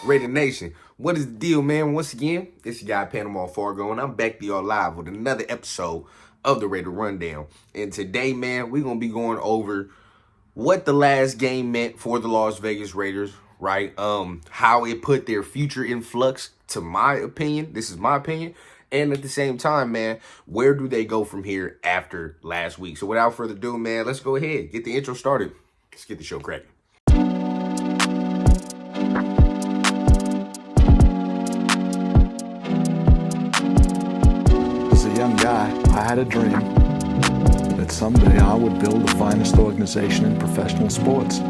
Raider Nation, what is the deal, man? Once again, it's your guy Panama Fargo, and I'm back to y'all live with another episode of the Raider Rundown. And today, man, we're gonna be going over what the last game meant for the Las Vegas Raiders, right? How it put their future in flux, to my opinion. This is my opinion. And at the same time, man, where do they go from here after last week? So without further ado, man, let's go ahead, get the intro started. Let's get the show cracking. As a young guy, I had a dream that someday I would build the finest organization in professional sports.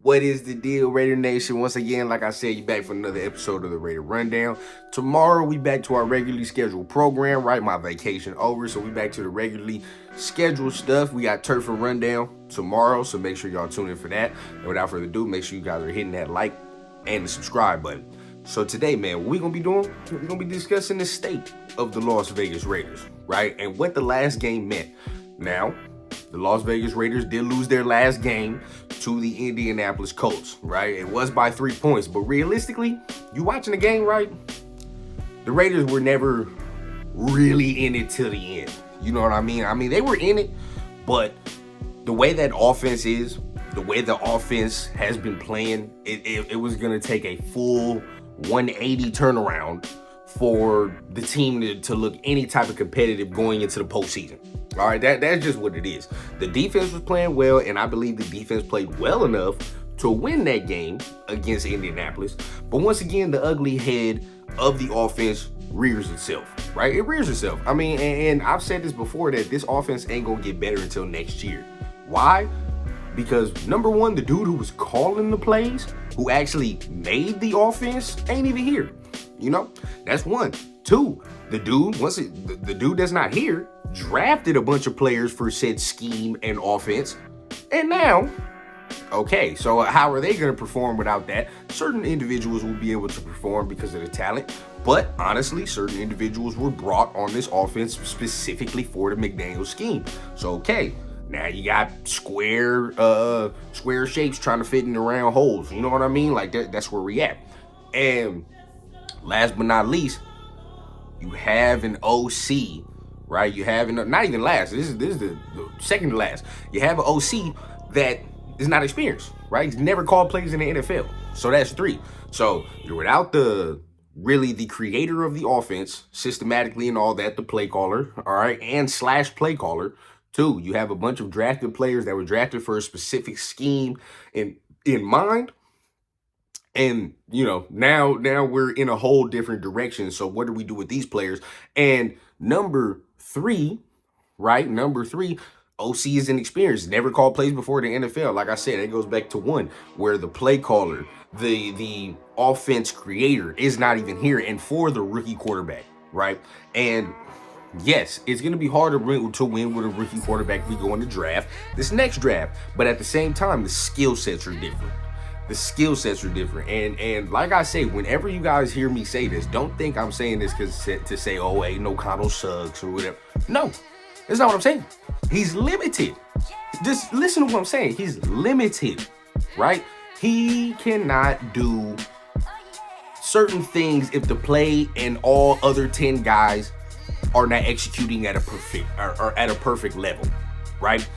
What is the deal, Raider Nation? Once again, like I said, you back for another episode of the Raider Rundown. Tomorrow, we back to our regularly scheduled program, right? My vacation over, so we back to the regularly scheduled stuff. We got Turf and Rundown tomorrow, so make sure y'all tune in for that. And without further ado, make sure you guys are hitting that like and the subscribe button. So today, man, what we gonna be doing? We're gonna be discussing the state of the Las Vegas Raiders, right? And what the last game meant. Now, the Las Vegas Raiders did lose their last game to the Indianapolis Colts, right? It was by 3 points, but realistically, you watching the game, right? The Raiders were never really in it till the end. You know what I mean? I mean, they were in it, but the way that offense is, the way the offense has been playing, it was going to take a full 180 turnaround for the team to look any type of competitive going into the postseason. All right, that's just what it is. The defense was playing well, and I believe the defense played well enough to win that game against Indianapolis. But once again, the ugly head of the offense rears itself, right? It rears itself. I mean, and I've said this before, that this offense ain't going to get better until next year. Why? Because number one, the dude who was calling the plays, who actually made the offense, ain't even here. You know, that's one. Two, the dude, the dude that's not here, drafted a bunch of players for said scheme and offense. And now, okay, so how are they going to perform without that? Certain individuals will be able to perform because of the talent. But honestly, certain individuals were brought on this offense specifically for the McDaniel scheme. So, okay, now you got square shapes trying to fit in the round holes. You know what I mean? Like that's where we at. And last but not least, you have an OC, right? You have not even last. This is the second to last. You have an OC that is not experienced, right? He's never called plays in the NFL. So that's three. So you're without the creator of the offense systematically and all that, the play caller, all right, and / play caller. Two, you have a bunch of drafted players that were drafted for a specific scheme in mind. And, you know, now we're in a whole different direction. So what do we do with these players? And number three, right? OC is inexperienced. Never called plays before the NFL. Like I said, it goes back to one, where the play caller, the offense creator is not even here. And for the rookie quarterback, right? And yes, it's going to be hard to win with a rookie quarterback we go in the draft, this next draft. But at the same time, the skill sets are different. And like I say, whenever you guys hear me say this, don't think I'm saying this to say, oh, hey, no, Connell sucks or whatever. No, that's not what I'm saying. He's limited. Just listen to what I'm saying. He's limited, right? He cannot do certain things if the play and all other 10 guys are not executing at a perfect level, right?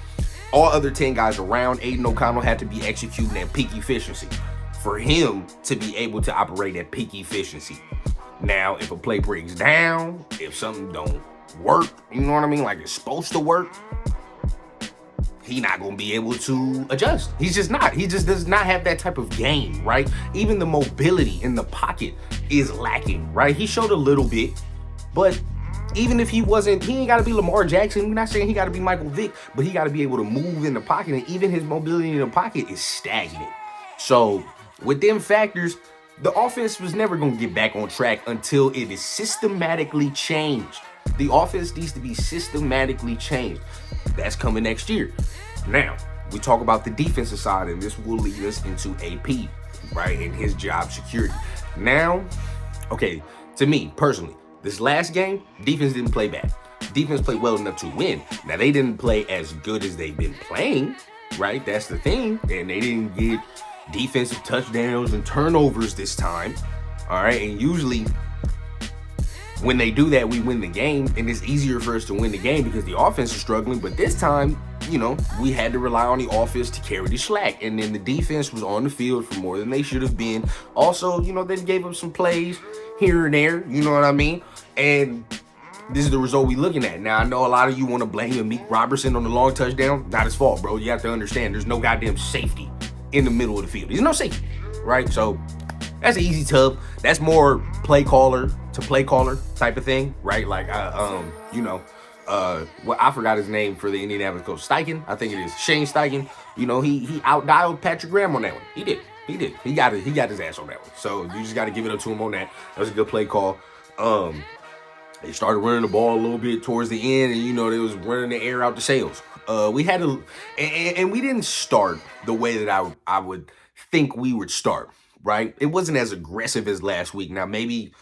All other 10 guys around Aiden O'Connell had to be executing at peak efficiency for him to be able to operate at peak efficiency. Now, if a play breaks down, if something don't work, you know what I mean, like it's supposed to work, he not going to be able to adjust. He's just not. He just does not have that type of game, right? Even the mobility in the pocket is lacking, right? He showed a little bit, but even if he wasn't, he ain't got to be Lamar Jackson. We're not saying he got to be Michael Vick, but he got to be able to move in the pocket, and even his mobility in the pocket is stagnant. So with them factors, the offense was never going to get back on track until it is systematically changed. The offense needs to be systematically changed. That's coming next year. Now, we talk about the defensive side, and this will lead us into AP, right, and his job security. Now, okay, to me, personally, this last game, defense didn't play bad. Defense played well enough to win. Now, they didn't play as good as they've been playing, right? That's the thing. And they didn't get defensive touchdowns and turnovers this time. All right. And usually when they do that, we win the game. And it's easier for us to win the game because the offense is struggling. But this time, we had to rely on the offense to carry the slack. And then the defense was on the field for more than they should have been. Also, they gave up some plays here and there. You know what I mean? And this is the result we looking at. Now, I know a lot of you want to blame Amik Robertson on the long touchdown. Not his fault, bro. You have to understand there's no goddamn safety in the middle of the field. There's no safety, right? So that's an easy tub. That's more play caller to play caller type of thing, right? Like, I forgot his name for the Indianapolis Colts. Steichen, I think it is. Shane Steichen. He outdialed Patrick Graham on that one. He did. He got his ass on that one. So you just got to give it up to him on that. That was a good play call. They started running the ball a little bit towards the end, and they was running the air out the sails. We had and we didn't start the way that I would think we would start, right? It wasn't as aggressive as last week. Now, maybe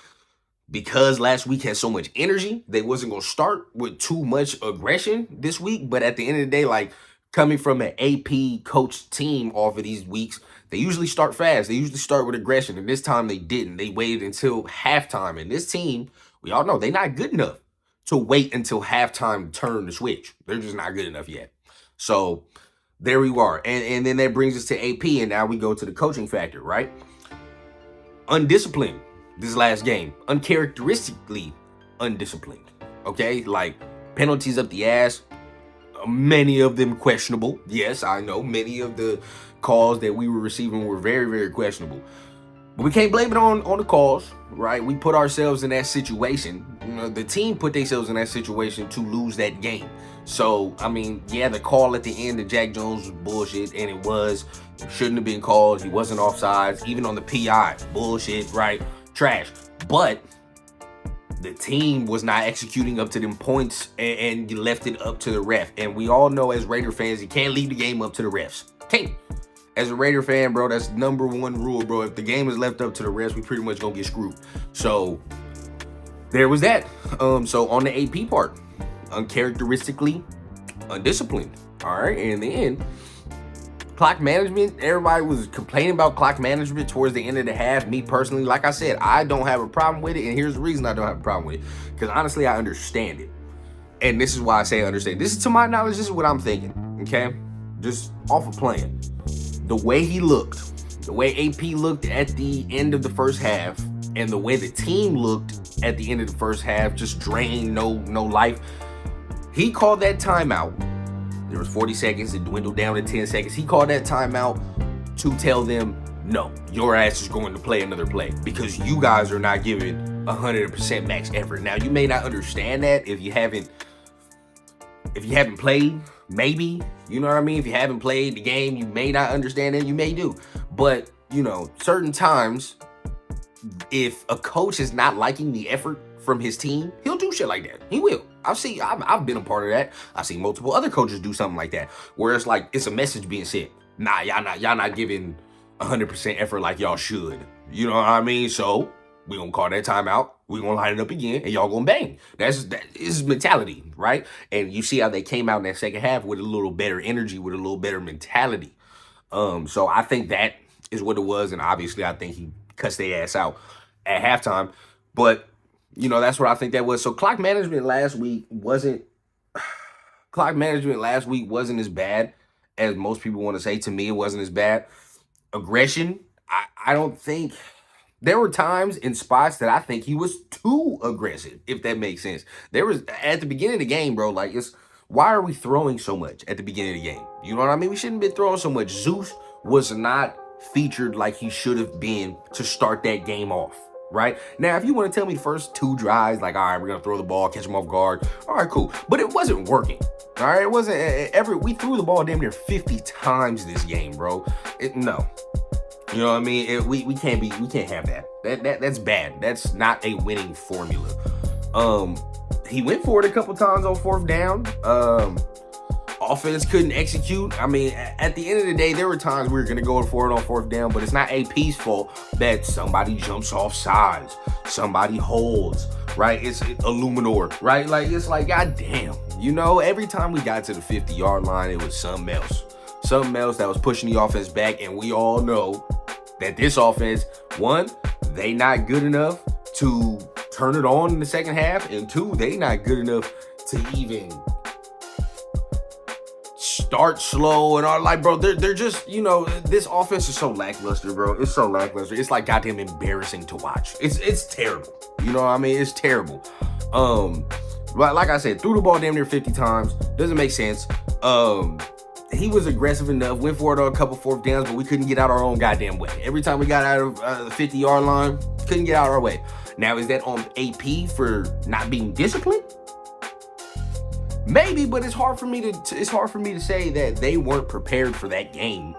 because last week had so much energy, they wasn't going to start with too much aggression this week. But at the end of the day, like coming from an AP coach team off of these weeks, they usually start fast. They usually start with aggression. And this time they didn't. They waited until halftime. And this team, we all know they're not good enough to wait until halftime to turn the switch. They're just not good enough yet. So there we are. And then that brings us to AP. And now we go to the coaching factor, right? Undisciplined this last game. Uncharacteristically undisciplined. Okay? Like penalties up the ass. Many of them questionable. Yes, I know. Many of the calls that we were receiving were very, very questionable. But we can't blame it on the calls, right? We put ourselves in that situation. The team put themselves in that situation to lose that game. So, the call at the end of Jack Jones was bullshit, and it shouldn't have been called. He wasn't offsides, even on the PI. Bullshit, right? Trash. But the team was not executing up to them points and left it up to the ref. And we all know as Raider fans, you can't leave the game up to the refs. Can't. As a Raider fan, bro, that's number one rule, bro. If the game is left up to the refs, we pretty much gonna get screwed. So there was that. So on the AP part, uncharacteristically undisciplined. All right, and then clock management. Everybody was complaining about clock management towards the end of the half. Me personally, like I said, I don't have a problem with it, and here's the reason I don't have a problem with it. Because honestly, I understand it, and this is why I say I understand. This is, to my knowledge, this is what I'm thinking. Okay, just off of playing. The way he looked, the way AP looked at the end of the first half, and the way the team looked at the end of the first half, just drained, no life. He called that timeout. There was 40 seconds. It dwindled down to 10 seconds. He called that timeout to tell them, no, your ass is going to play another play because you guys are not giving 100% max effort. Now, you may not understand that if you haven't played. Maybe, you know what I mean? If you haven't played the game, you may not understand it. You may do. But, certain times, if a coach is not liking the effort from his team, he'll do shit like that. He will. I've been a part of that. I've seen multiple other coaches do something like that, where it's like, it's a message being sent. Nah, y'all not giving 100% effort like y'all should. You know what I mean? So we gonna call that timeout. We gonna line it up again, and y'all gonna bang. That is mentality, right? And you see how they came out in that second half with a little better energy, with a little better mentality. So I think that is what it was, and obviously I think he cussed their ass out at halftime. But that's what I think that was. So clock management last week wasn't as bad as most people want to say. To me, it wasn't as bad. Aggression, I don't think. There were times in spots that I think he was too aggressive, if that makes sense. There was, at the beginning of the game, bro, like, why are we throwing so much at the beginning of the game? You know what I mean? We shouldn't have been throwing so much. Zeus was not featured like he should have been to start that game off, right? Now, if you want to tell me the first two drives, like, all right, we're going to throw the ball, catch him off guard. All right, cool. But it wasn't working. All right, it wasn't we threw the ball damn near 50 times this game, bro. No. You know what I mean? We can't have that. That's bad. That's not a winning formula. He went for it a couple times on fourth down. offense couldn't execute. I mean, at the end of the day, there were times we were going to go for it on fourth down, but it's not AP's fault that somebody jumps off sides, somebody holds, right? It's Illuminor, right? Like, it's like, goddamn, you know, every time we got to the 50-yard line, it was something else. Something else that was pushing the offense back, and we all know that this offense, one, they not good enough to turn it on in the second half, and two, they not good enough to even start slow and all. Like, bro, they're just, you know, this offense is so lackluster, bro. It's so lackluster. It's like goddamn embarrassing to watch. It's terrible. You know what I mean? It's terrible. But like I said, threw the ball damn near 50 times. Doesn't make sense. He was aggressive enough, went for it on a couple fourth downs, but we couldn't get out our own goddamn way. Every time we got out of the 50-yard line, couldn't get out our way. Now, is that on AP for not being disciplined? Maybe, but it's hard for me to say that they weren't prepared for that game.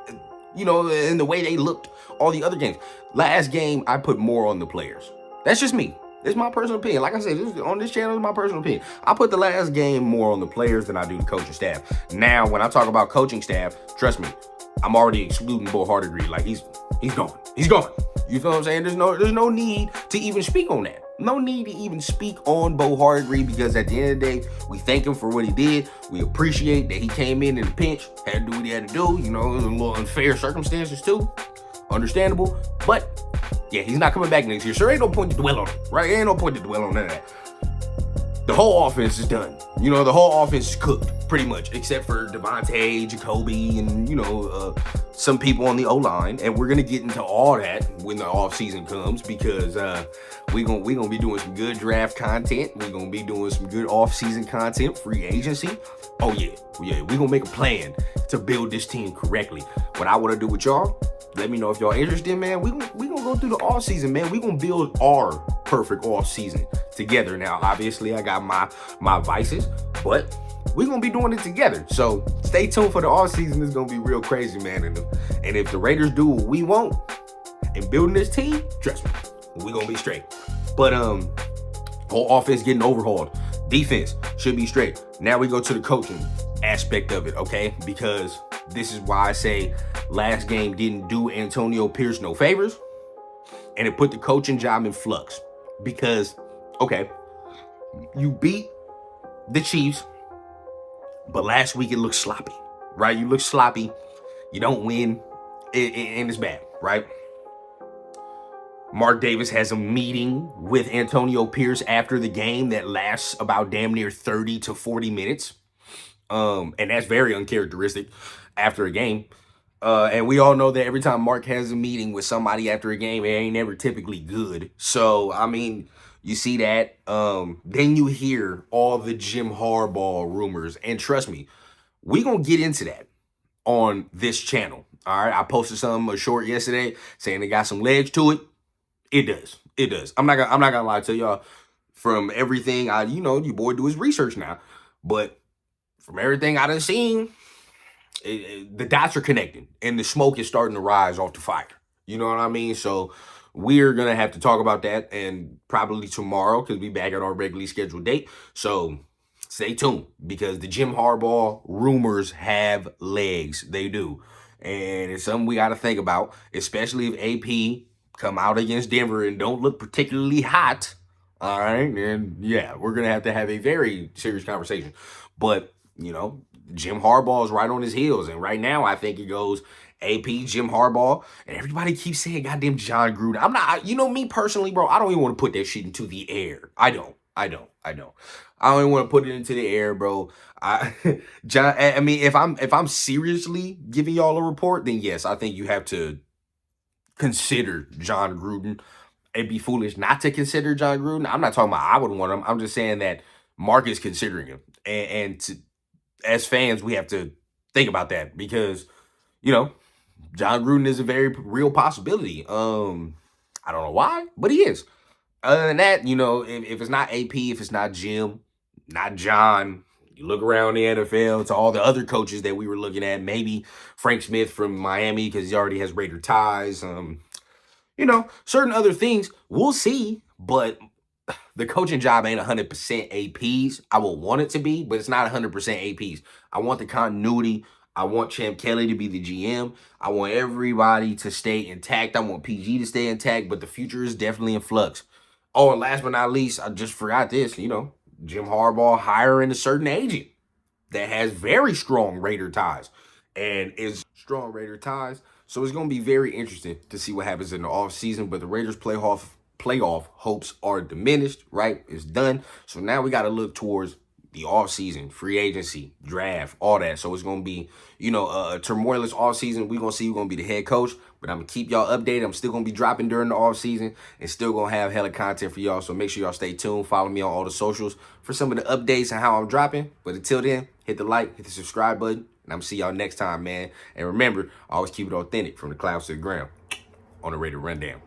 You know, in the way they looked all the other games. Last game, I put more on the players. That's just me. It's my personal opinion. Like I said, on this channel is my personal opinion. I put the last game more on the players than I do the coaching staff. Now, when I talk about coaching staff, trust me, I'm already excluding Bo Hardegree. Like, he's gone. He's gone. You feel what I'm saying? There's no need to even speak on that. No need to even speak on Bo Hardegree, because at the end of the day, we thank him for what he did. We appreciate that he came in the pinch, had to do what he had to do. You know, it was a little unfair circumstances too. Understandable. But yeah, he's not coming back next year. So ain't no point to dwell on it, right? Ain't no point to dwell on none of that. The whole offense is done. You know, the whole offense is cooked, pretty much, except for Devontae, Jacoby, and, you know, some people on the O-line. And we're going to get into all that when the offseason comes, because we're gonna be doing some good draft content. We're going to be doing some good offseason content, free agency. Oh, yeah, we're going to make a plan to build this team correctly. What I want to do with y'all, let me know if y'all interested, man. We gonna go through the off season, man. We gonna build our perfect off season together. Now, obviously, I got my vices, but we gonna be doing it together. So stay tuned for the off season. It's gonna be real crazy, man. And if the Raiders do what we want in building this team, trust me, we gonna be straight. But whole offense getting overhauled. Defense should be straight. Now we go to the coaching aspect of it, okay? Because this is why I say last game didn't do Antonio Pierce no favors, and it put the coaching job in flux. Because, okay, you beat the Chiefs, but last week it looked sloppy, right? You look sloppy, you don't win, and it's bad, right? Mark Davis has a meeting with Antonio Pierce after the game that lasts about damn near 30 to 40 minutes. And that's very uncharacteristic after a game. And we all know that every time Mark has a meeting with somebody after a game, it ain't never typically good. So, I mean, you see that. Then you hear all the Jim Harbaugh rumors. And trust me, we gonna get into that on this channel. All right, I posted a short yesterday saying it got some legs to it. It does. I'm not gonna lie to y'all. From everything your boy do his research now, but from everything I done seen, the dots are connecting and the smoke is starting to rise off the fire. You know what I mean? So we're going to have to talk about that, and probably tomorrow, because we back at our regularly scheduled date. So stay tuned, because the Jim Harbaugh rumors have legs. They do. And it's something we got to think about, especially if AP come out against Denver and don't look particularly hot. All right. And yeah, we're going to have a very serious conversation. But, you know, Jim Harbaugh is right on his heels. And right now, I think it goes AP, Jim Harbaugh, and everybody keeps saying goddamn John Gruden. I'm not, me personally, bro, I don't even want to put that shit into the air. I don't even want to put it into the air, bro. If I'm seriously giving y'all a report, then yes, I think you have to consider John Gruden. It'd be foolish not to consider John Gruden. I'm not talking about I would want him. I'm just saying that Mark is considering him. As fans, we have to think about that, because, John Gruden is a very real possibility. I don't know why, but he is. Other than that, if it's not AP, if it's not Jim, not John, you look around the NFL to all the other coaches that we were looking at, maybe Frank Smith from Miami, because he already has Raider ties. Certain other things, we'll see. But the coaching job ain't 100% APs. I would want it to be, but it's not 100% APs. I want the continuity. I want Champ Kelly to be the GM. I want everybody to stay intact. I want PG to stay intact, but the future is definitely in flux. Oh, and last but not least, I just forgot this, Jim Harbaugh hiring a certain agent that has very strong Raider ties and is strong Raider ties. So it's going to be very interesting to see what happens in the offseason. But the Raiders playoff hopes are diminished, right? It's done. So now we got to look towards the offseason, free agency, draft, all that. So it's going to be, a turmoilous offseason. We're going to see who's going to be the head coach. But I'm going to keep y'all updated. I'm still going to be dropping during the offseason and still going to have hella content for y'all. So make sure y'all stay tuned. Follow me on all the socials for some of the updates and how I'm dropping. But until then, hit the like, hit the subscribe button. And I'm going to see y'all next time, man. And remember, always keep it authentic from the clouds to the ground on the Raider Rundown.